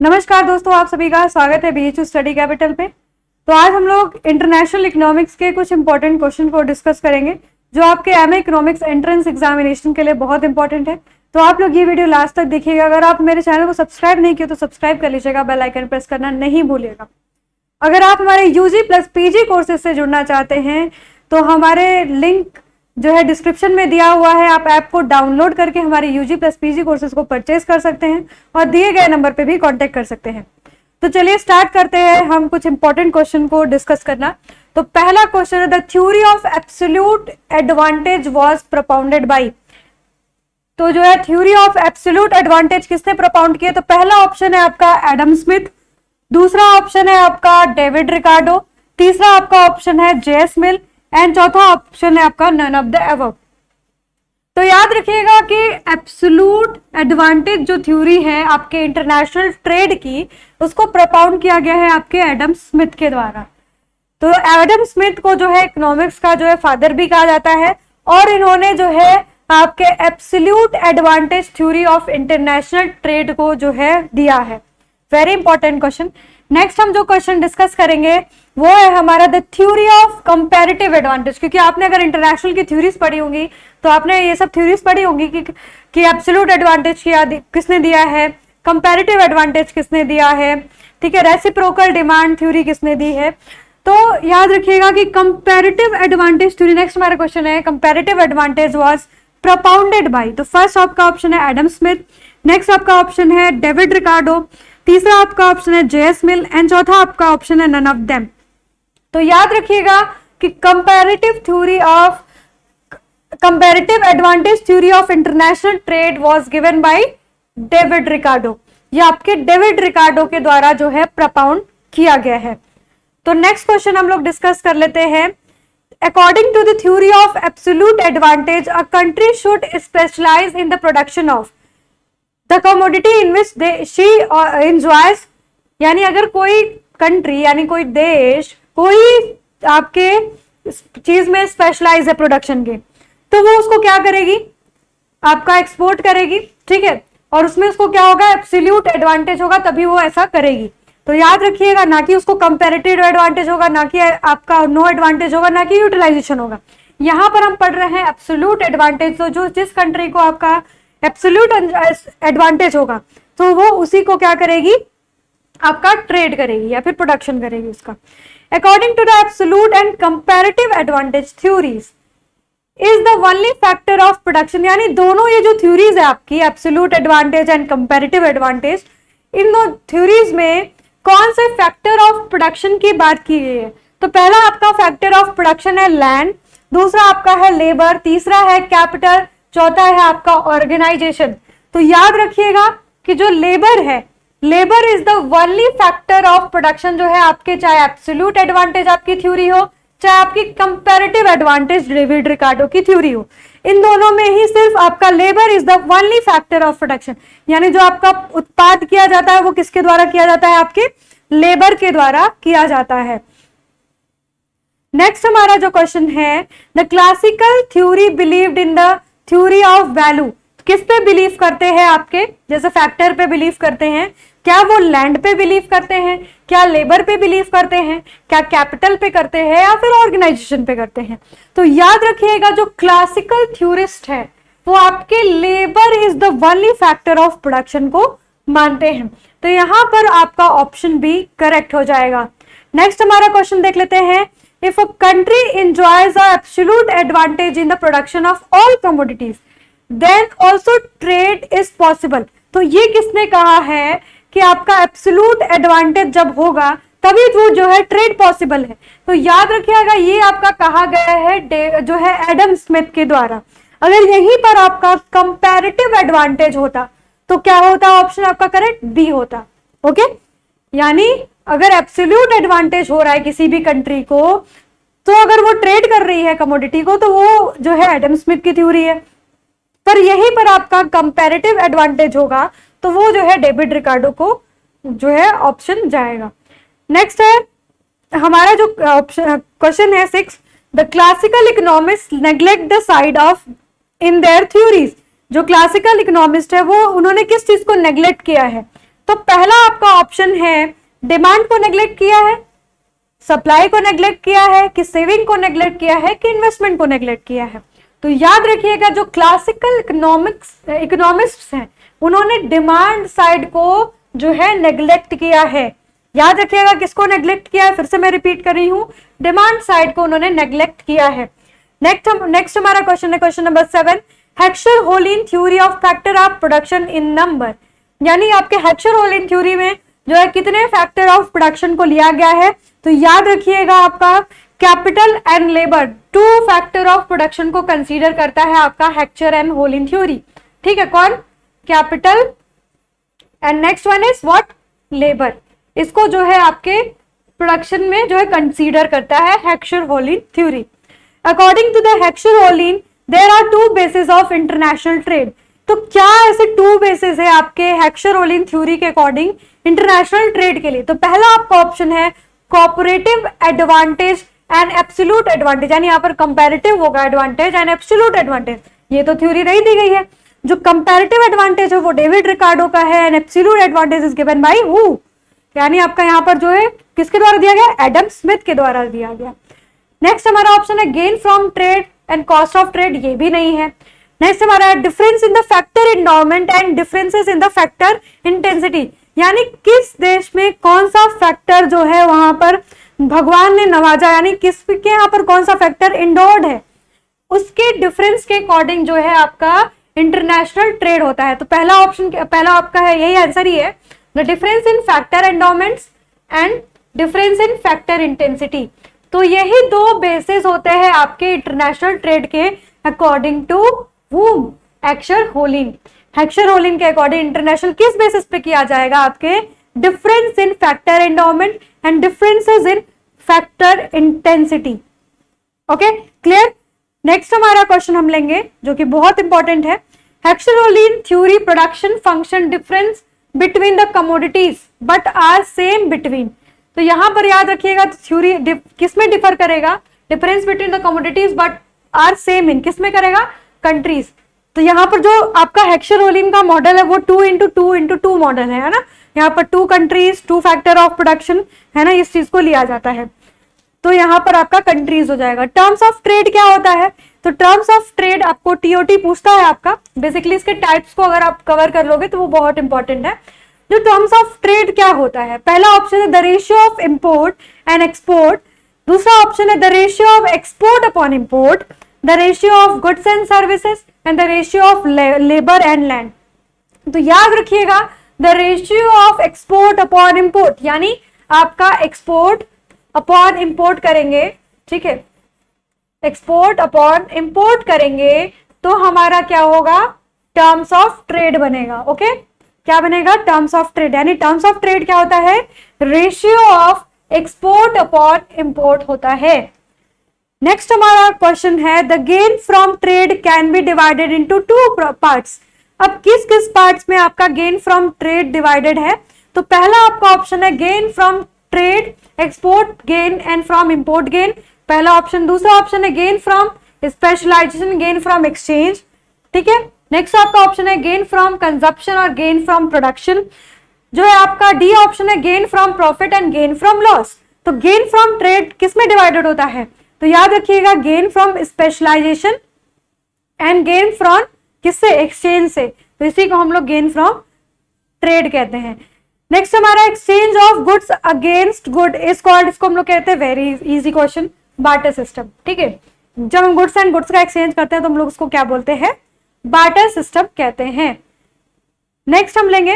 नमस्कार दोस्तों, आप सभी का स्वागत है बीएचयू स्टडी कैपिटल पे। तो आज हम लोग इंटरनेशनल इकोनॉमिक्स के कुछ इंपॉर्टेंट क्वेश्चन को डिस्कस करेंगे जो आपके एमए इकोनॉमिक्स एंट्रेंस एग्जामिनेशन के लिए बहुत इंपॉर्टेंट है। तो आप लोग ये वीडियो लास्ट तक देखिएगा। अगर आप मेरे चैनल को सब्सक्राइब नहीं किया तो सब्सक्राइब कर लीजिएगा, बेल आइकन प्रेस करना नहीं भूलिएगा। अगर आप हमारे यूजी प्लस पीजी कोर्सेज से जुड़ना चाहते हैं तो हमारे लिंक जो है डिस्क्रिप्शन में दिया हुआ है, आप ऐप को डाउनलोड करके हमारे यूजी प्लस पीजी कोर्सेज को परचेज कर सकते हैं और दिए गए नंबर पे भी कांटेक्ट कर सकते हैं। तो चलिए स्टार्ट करते हैं हम कुछ इंपॉर्टेंट क्वेश्चन को डिस्कस करना। तो पहला क्वेश्चन है, the theory of absolute advantage was propounded bye. तो जो है थ्योरी ऑफ एब्सोल्यूट एडवांटेज किसने प्रोपाउंड किया? तो पहला ऑप्शन है आपका एडम स्मिथ, दूसरा ऑप्शन है आपका डेविड रिकार्डो, तीसरा आपका ऑप्शन है जेएस मिल एंड चौथा ऑप्शन है आपका नन ऑफ द अबव। तो याद रखिएगा कि एब्सोल्यूट एडवांटेज जो थ्योरी है आपके इंटरनेशनल ट्रेड की, उसको प्रोपाउंड किया गया है आपके एडम स्मिथ के द्वारा। तो एडम स्मिथ को जो है इकोनॉमिक्स का जो है फादर भी कहा जाता है और इन्होंने जो है आपके absolute advantage theory of international trade को जो है दिया है। Very important question. नेक्स्ट हम जो क्वेश्चन डिस्कस करेंगे वो है हमारा the theory of comparative advantage. क्योंकि आपने अगर इंटरनेशनल की थ्योरीज पढ़ी होंगी तो आपने ये सब थ्योरीज पढ़ी होंगी कि एब्सोल्यूट एडवांटेज किसने दिया है, कंपैरेटिव एडवांटेज किसने दिया है, ठीक है, रेसिप्रोकल डिमांड थ्योरी किसने दी है। तो याद रखिएगा कि कंपैरेटिव एडवांटेज थ्योरी, नेक्स्ट हमारा क्वेश्चन है comparative advantage was propounded bye. तो फर्स्ट आपका ऑप्शन है एडम स्मिथ, नेक्स्ट आपका ऑप्शन है डेविड रिकार्डो, तीसरा आपका ऑप्शन है जेएस मिल एंड चौथा आपका ऑप्शन है नन ऑफ देम। तो याद रखिएगा कि comparative advantage theory of international trade was given by David Ricardo. ये आपके डेविड रिकार्डो के द्वारा जो है प्रोपाउंड किया गया है। तो नेक्स्ट क्वेश्चन हम लोग डिस्कस कर लेते हैं। According to the theory of absolute advantage, a country should specialise in the production of the commodity in which she enjoys. यानी अगर कोई कंट्री यानी कोई देश कोई आपके चीज में स्पेशलाइज है प्रोडक्शन के, तो वो उसको क्या करेगी, आपका एक्सपोर्ट करेगी, ठीक है, और उसमें उसको क्या होगा, एब्सोल्यूट एडवांटेज होगा, तभी वो ऐसा करेगी। तो याद रखिएगा, ना कि उसको कंपैरेटिव एडवांटेज होगा, ना कि आपका नो एडवांटेज होगा, ना कि यूटिलाइजेशन होगा। यहाँ पर हम पढ़ रहे हैं एब्सोल्यूट एडवांटेज। तो जो जिस कंट्री को आपका एब्सोल्यूट एडवांटेज होगा तो वो उसी को क्या करेगी, आपका ट्रेड करेगी या फिर प्रोडक्शन करेगी उसका। According to the absolute and comparative advantage theories is the only factor of production. यानी दोनों ये जो थ्योरीज है आपकी absolute advantage and comparative advantage, इन दो थ्योरीज में कौन से फैक्टर ऑफ प्रोडक्शन की बात की गई है? तो पहला आपका फैक्टर ऑफ प्रोडक्शन है लैंड, दूसरा आपका है लेबर, तीसरा है कैपिटल, चौथा है आपका ऑर्गेनाइजेशन। तो याद रखिएगा कि जो लेबर है, labour is the only factor of production जो है आपके, चाहे एब्सोल्यूट एडवांटेज आपकी थ्योरी हो, चाहे आपकी कंपैरेटिव एडवांटेज डेविड रिकार्डो की थ्योरी हो, इन दोनों में ही सिर्फ आपका labour is the only factor of production. यानी जो आपका उत्पाद किया जाता है वो किसके द्वारा किया जाता है, आपके लेबर के द्वारा किया जाता है। नेक्स्ट हमारा जो क्वेश्चन है, the classical theory believed in the theory of value. किस पे बिलीव करते हैं आपके, जैसे फैक्टर पे बिलीव करते हैं, क्या वो लैंड पे बिलीव करते हैं, क्या लेबर पे बिलीव करते हैं, क्या कैपिटल पे करते हैं या फिर ऑर्गेनाइजेशन पे करते हैं? तो याद रखिएगा जो क्लासिकल थ्योरिस्ट है वो आपके labour is the only factor of production को मानते हैं। तो यहां पर आपका ऑप्शन बी करेक्ट हो जाएगा। नेक्स्ट हमारा क्वेश्चन देख लेते हैं। If a country enjoys a absolute advantage in the production of all commodities then also trade is possible. तो ये किसने कहा है कि आपका एब्सोल्यूट एडवांटेज जब होगा तभी वो जो है ट्रेड पॉसिबल है? तो याद रखिएगा ये आपका कहा गया है जो है एडम स्मिथ के द्वारा। अगर यहीं पर आपका कंपैरेटिव एडवांटेज होता तो क्या होता, ऑप्शन आपका करेक्ट बी होता। ओके, यानी अगर एब्सोल्यूट एडवांटेज हो रहा है किसी भी कंट्री को, तो अगर वो ट्रेड कर रही है कमोडिटी को, तो वो जो है एडम स्मिथ की थ्योरी है। पर यहीं पर आपका कंपैरेटिव एडवांटेज होगा तो वो जो है डेविड रिकार्डो को जो है ऑप्शन जाएगा। नेक्स्ट है हमारा जो ऑप्शन क्वेश्चन है 6, the classical economist neglect the side of in their theories. जो क्लासिकल इकोनॉमिस्ट है वो उन्होंने किस चीज को नेग्लेक्ट किया है? तो पहला आपका ऑप्शन है डिमांड को नेग्लेक्ट किया है, सप्लाई को नेग्लेक्ट किया है, कि सेविंग को नेग्लेक्ट किया है, कि इन्वेस्टमेंट को नेग्लेक्ट किया है। तो याद रखिएगा जो क्लासिकल इकोनॉमिस्ट्स हैं उन्होंने डिमांड साइड को जो है नेग्लेक्ट किया है। याद रखिएगा किसको नेग्लेक्ट किया है, फिर से मैं रिपीट कर रही हूं, डिमांड साइड को उन्होंने नेग्लेक्ट किया है। नेक्स्ट हमारा क्वेश्चन है question number 7, Heckscher Ohlin theory of factor of production in number. यानी आपके हेक्सर-होलिन थ्योरी में जो है कितने फैक्टर ऑफ प्रोडक्शन को लिया गया है, तो याद रखिएगा आपका capital and labour 2 factor of production को कंसीडर करता है आपका हेक्सर-होलिन थ्योरी। ठीक है, कौन, capital and next one is what, labour. इसको जो है आपके प्रोडक्शन में जो है कंसीडर करता है Heckscher Ohlin theory. According to the Heckscher Ohlin there are 2 basis of international trade. तो क्या ऐसे 2 बेसिस है आपके हेक्सर-होलिन थ्योरी के अकॉर्डिंग इंटरनेशनल ट्रेड के लिए? तो पहला आपका ऑप्शन है cooperative advantage and absolute advantage, यानी यहाँ पर कंपैरेटिव होगा एडवांटेज एंड एब्सोल्यूट एडवांटेज। ये तो थ्योरी नहीं दी गई है। जो कंपैरेटिव एडवांटेज है वो डेविड रिकार्डो का है and absolute advantage is given by who, यानी आपका यहाँ पर जो है किसके द्वारा दिया गया, एडम स्मिथ के द्वारा दिया गया। नेक्स्ट हमारा ऑप्शन है gain from trade and cost of trade, ये भी नहीं है। नेक्स्ट हमारा है difference in the factor endowment and differences in the factor intensity, यानी किस देश में कौन सा फैक्टर जो है वहां पर भगवान ने नवाजा, यानी किसके यहाँ पर कौन सा फैक्टर इंडोर्ड है, उसके डिफरेंस के अकॉर्डिंग जो है आपका इंटरनेशनल ट्रेड होता है। तो पहला ऑप्शन, पहला आपका है, यही आंसर ही है, the difference in factor endowments and difference in factor intensity. तो यही 2 बेसिस होते हैं आपके इंटरनेशनल ट्रेड के according to whom, Heckscher Ohlin. Heckscher Ohlin के अकॉर्डिंग इंटरनेशनल किस बेसिस पे किया जाएगा, आपके difference in factor endowment and differences in factor intensity. Okay, clear. Next हमारा क्वेश्चन हम लेंगे जो कि बहुत इंपॉर्टेंट है, Heckscher Ohlin theory production function difference between the commodities but are same between. तो यहां पर याद रखिएगा थ्योरी किसमें डिफर करेगा, difference between the commodities but are same in किसमें करेगा, कंट्रीज। तो यहाँ पर जो आपका हेक्सर-होलिन का मॉडल है वो 2x2x2 मॉडल है ना, यहाँ पर 2 कंट्रीज 2 फैक्टर ऑफ प्रोडक्शन है ना, इस चीज को लिया जाता है। तो यहाँ पर आपका कंट्रीज हो जाएगा। टर्म्स ऑफ ट्रेड क्या होता है, तो टर्म्स ऑफ ट्रेड आपको टीओटी पूछता है आपका, बेसिकली इसके टाइप्स को अगर आप कवर कर लोगे तो वो बहुत इंपॉर्टेंट है। जो टर्म्स ऑफ ट्रेड क्या होता है, पहला ऑप्शन है the ratio of import and export, दूसरा ऑप्शन है the ratio of export upon import, the ratio of goods and services and the ratio of labour and land. तो याद रखिएगा the ratio of export upon import, यानी आपका export upon import करेंगे, ठीक है, एक्सपोर्ट अपॉन इंपोर्ट करेंगे तो हमारा क्या होगा, टर्म्स ऑफ ट्रेड बनेगा। ओके, क्या बनेगा, टर्म्स ऑफ ट्रेड। यानी टर्म्स ऑफ ट्रेड क्या होता है, ratio of export upon import होता है। नेक्स्ट हमारा क्वेश्चन है the gain from trade can be divided into 2 parts. अब किस किस पार्ट्स में आपका गेन फ्रॉम ट्रेड डिवाइडेड है, तो पहला आपका ऑप्शन है gain from trade export gain and from import gain, पहला ऑप्शन। दूसरा ऑप्शन है gain from specialisation gain from exchange, ठीक है। नेक्स्ट आपका ऑप्शन है गेन फ्रॉम कंजप्शन और गेन फ्रॉम प्रोडक्शन। जो है आपका डी ऑप्शन है gain from profit and gain from loss. तो गेन फ्रॉम ट्रेड किस में डिवाइडेड होता है, तो याद रखिएगा gain from specialisation and gain from किससे, एक्सचेंज से, तो इसी को हम लोग गेन फ्रॉम ट्रेड कहते हैं। नेक्स्ट हमारा exchange of goods against good is called, इसको हम लोग कहते हैं, very easy question, barter system, ठीक है। जब हम गुड्स एंड गुड्स का एक्सचेंज करते हैं तो हम लोग उसको क्या बोलते हैं, बार्टर सिस्टम कहते हैं। नेक्स्ट हम लेंगे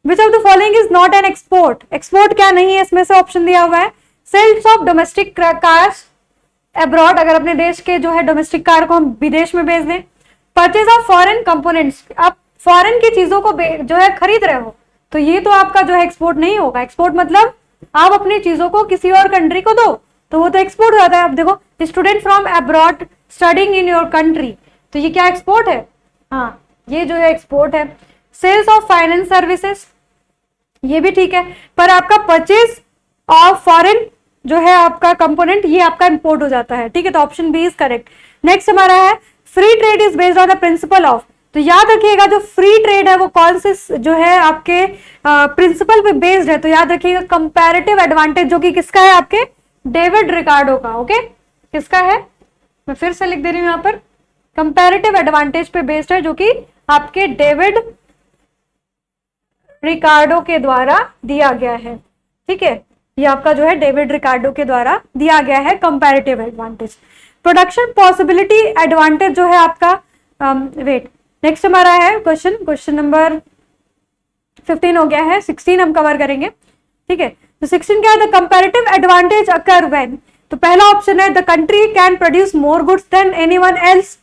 which of the following is not an export. Export क्या नहीं है, इसमें से ऑप्शन दिया हुआ है sales of domestic cars abroad, अगर अपने देश के जो है डोमेस्टिक कार को हम विदेश में भेज दें। परचेज ऑफ फॉरेन कंपोनेंट्स, आप फॉरेन की चीजों को जो है खरीद रहे हो, तो ये तो आपका जो है एक्सपोर्ट नहीं होगा। एक्सपोर्ट मतलब आप अपनी चीजों को किसी और कंट्री को दो, तो वो तो एक्सपोर्ट हो जाता है। आप देखो student from abroad studying in your country, तो ये क्या एक्सपोर्ट है, हाँ ये जो है एक्सपोर्ट है। सेल्स ऑफ फाइनेंस सर्विसेज, ये भी ठीक है, पर आपका परचेज ऑफ फॉरेन जो है आपका कंपोनेंट, ये आपका इंपोर्ट हो जाता है, ठीक है। तो option B is correct. Next हमारा है free trade is based on the principle of, तो याद रखिएगा जो फ्री ट्रेड है वो कौन से जो है आपके प्रिंसिपल पे बेस्ड है, तो याद रखिएगा कंपैरेटिव एडवांटेज, जो कि किसका है, आपके डेविड रिकार्डो का। ओके, किसका है, मैं फिर से लिख दे रही हूं यहां पर, कंपैरेटिव एडवांटेज पे बेस्ड है, जो कि आपके डेविड रिकार्डो के द्वारा दिया गया है। ठीक है, ये आपका जो है डेविड रिकार्डो के द्वारा दिया गया है comparative advantage. Production possibility advantage जो है आपका, वेट, नेक्स्ट हमारा है क्वेश्चन नंबर 15 हो गया है, 16 हम कवर करेंगे। ठीक है, तो 16 क्या है, the comparative advantage occur when, तो पहला ऑप्शन है the country can produce more goods than anyone else.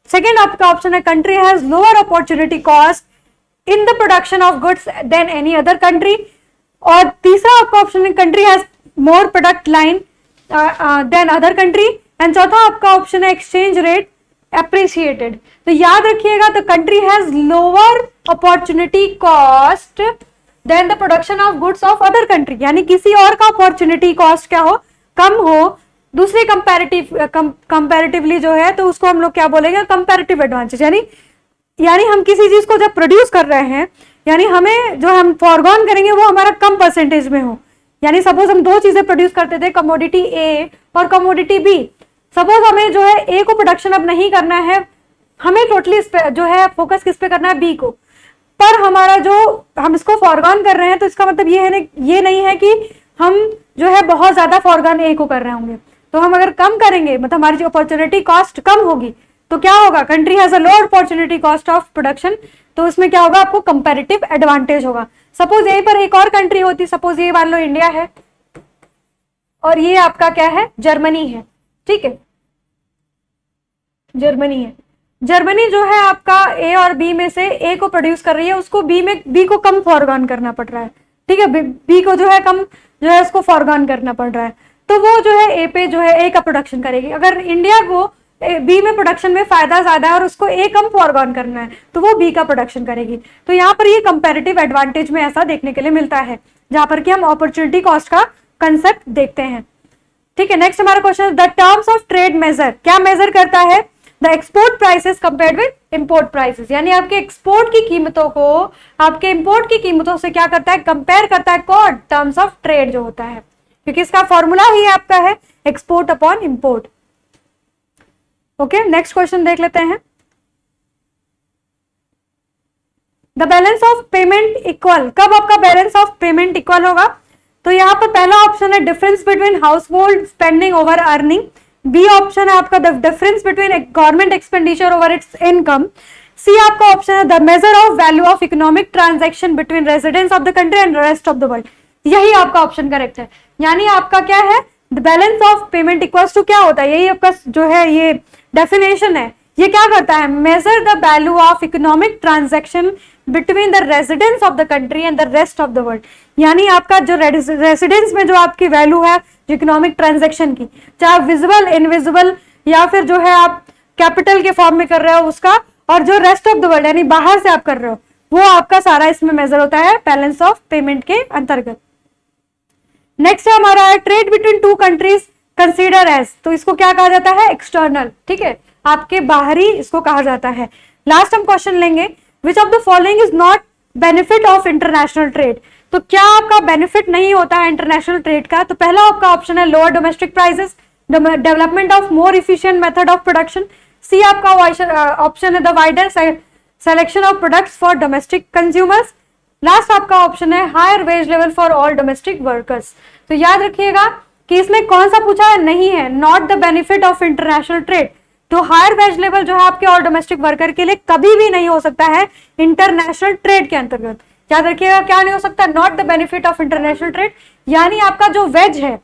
Second आपका ऑप्शन है country has lower opportunity cost in the production of goods than any other country. और तीसरा आपका option है country has more product line than other country. And चौथा आपका option है exchange rate appreciated. तो याद रखिएगा the country has lower opportunity cost than the production of goods of other country, यानी किसी और का अपॉर्चुनिटी कॉस्ट क्या हो, कम हो दूसरे कंपैरेटिवली जो है, तो उसको हम लोग क्या बोलेंगे, कंपैरेटिव एडवांटेज। यानी हम किसी चीज को जब प्रोड्यूस कर रहे हैं, यानी हमें जो हम फॉरगॉन करेंगे वो हमारा कम परसेंटेज में हो। यानी सपोज हम दो चीजें प्रोड्यूस करते थे, कमोडिटी ए और कमोडिटी बी। सपोज हमें जो है ए को प्रोडक्शन अब नहीं करना है, हमें टोटली जो है फोकस किस पे करना है, बी को, पर हमारा जो हम इसको फॉरगॉन कर रहे हैं, तो इसका मतलब ये नहीं है कि हम जो है बहुत ज्यादा फॉरगॉन ए को कर रहे होंगे। तो हम अगर कम करेंगे, मतलब हमारी जो अपॉर्चुनिटी कॉस्ट कम होगी, तो क्या होगा, country has a lower opportunity cost of production, तो उसमें क्या होगा, आपको कंपैरेटिव एडवांटेज होगा। सपोज यहीं पर एक और कंट्री होती, सपोज ये मान लो इंडिया है और ये आपका क्या है, जर्मनी है। ठीक है, जर्मनी है, जर्मनी जो है आपका ए और बी में से ए को प्रोड्यूस कर रही है, उसको बी को कम फॉरगॉन करना पड़ रहा है। ठीक है, बी को जो है कम जो है उसको फॉरगॉन करना पड़ रहा है, तो वो जो है ए पे जो है ए का प्रोडक्शन करेगी। अगर इंडिया को बी में प्रोडक्शन में फायदा ज्यादा है और उसको ए कम फॉरगॉन करना है, तो वो बी का प्रोडक्शन करेगी। तो यहाँ पर ये कंपैरेटिव एडवांटेज में ऐसा देखने के लिए मिलता है, जहां पर कि हम अपॉर्चुनिटी कॉस्ट का कंसेप्ट देखते हैं। ठीक है, नेक्स्ट हमारा question, the terms of trade measure, क्या मेजर करता है, the export prices compared with import prices, यानी आपके एक्सपोर्ट की कीमतों को आपके इंपोर्ट की कीमतों से क्या करता है, कंपेयर करता है। कौन, टर्म्स ऑफ ट्रेड जो होता है, क्योंकि इसका फॉर्मूला ही आपका है export upon import. Okay, next question देख लेते हैं, the balance of payment equal, कब आपका बैलेंस ऑफ पेमेंट इक्वल होगा, तो यहाँ पर पहला ऑप्शन है difference between household spending over earning, B option है आपका the difference between government expenditure over its income, C आपका ऑप्शन है the measure of value of economic transaction between residents of the country and rest of the world. यही आपका option correct है, यानी आपका क्या है, the balance of payment equals to क्या होता है, यही आपका जो है ये डेफिनेशन है। ये क्या करता है, measure the value of economic transaction between the residents of the country and the rest of the world, यानी आपका जो रेसिडेंस में जो आपकी वैल्यू है इकोनॉमिक ट्रांजैक्शन की, चाहे विजिबल इनविजिबल या फिर जो है आप कैपिटल के फॉर्म में कर रहे हो उसका, और जो रेस्ट ऑफ द वर्ल्ड यानी बाहर से आप कर रहे हो, वो आपका सारा इसमें मेजर होता है बैलेंस ऑफ पेमेंट के अंतर्गत। नेक्स्ट है हमारा है trade between two countries consider as, तो इसको क्या कहा जाता है, एक्सटर्नल। ठीक है, आपके बाहरी इसको कहा जाता है। लास्ट हम क्वेश्चन लेंगे, which of the following is not benefit of international trade, तो क्या आपका बेनिफिट नहीं होता है इंटरनेशनल ट्रेड का, तो पहला आपका ऑप्शन है lower domestic prices, development of more efficient method of production, C आपका ऑप्शन है the wider selection of products for domestic consumers, last आपका ऑप्शन है higher wage level for all domestic workers. तो याद रखिएगा कि इसमें कौन सा पूछा है, नहीं है not the benefit of international trade, तो हायर वेज लेवल जो है आपके ऑल डोमेस्टिक वर्कर के लिए कभी भी नहीं हो सकता है इंटरनेशनल ट्रेड के अंतर्गत। याद रखिएगा क्या नहीं हो सकता, not the benefit of international trade, यानी आपका जो वेज है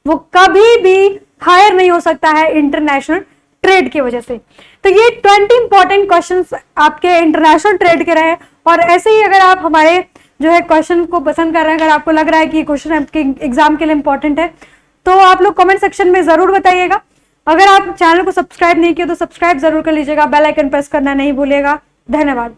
वो कभी भी हायर नहीं हो सकता है इंटरनेशनल ट्रेड की वजह से। तो ये 20 इंपॉर्टेंट क्वेश्चंस आपके इंटरनेशनल ट्रेड के रहे, और ऐसे ही अगर आप हमारे जो है क्वेश्चन को पसंद कर रहे हैं, अगर आपको लग रहा है कि ये क्वेश्चन आपके एग्जाम के लिए इंपॉर्टेंट है, तो आप लोग कमेंट सेक्शन में जरूर बताइएगा। अगर आप चैनल को सब्सक्राइब नहीं किया तो सब्सक्राइब जरूर कर लीजिएगा, बेल आइकन प्रेस करना नहीं भूलिएगा। धन्यवाद।